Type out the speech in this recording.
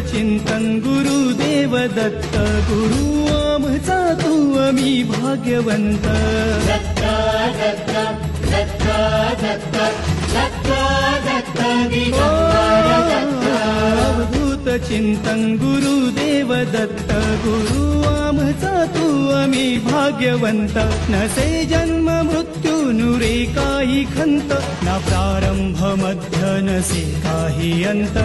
चिंतन गुरुदेव दत्त गुरु आमचा तू आम्ही भाग्यवंत अवधूत चिंतन गुरुदेव दत्त गुरु आमचा तू आम्ही भाग्यवंत नसे जन्म मृत्यू नुरे काही खंत ना प्रारंभ मध्य नसे काही अंत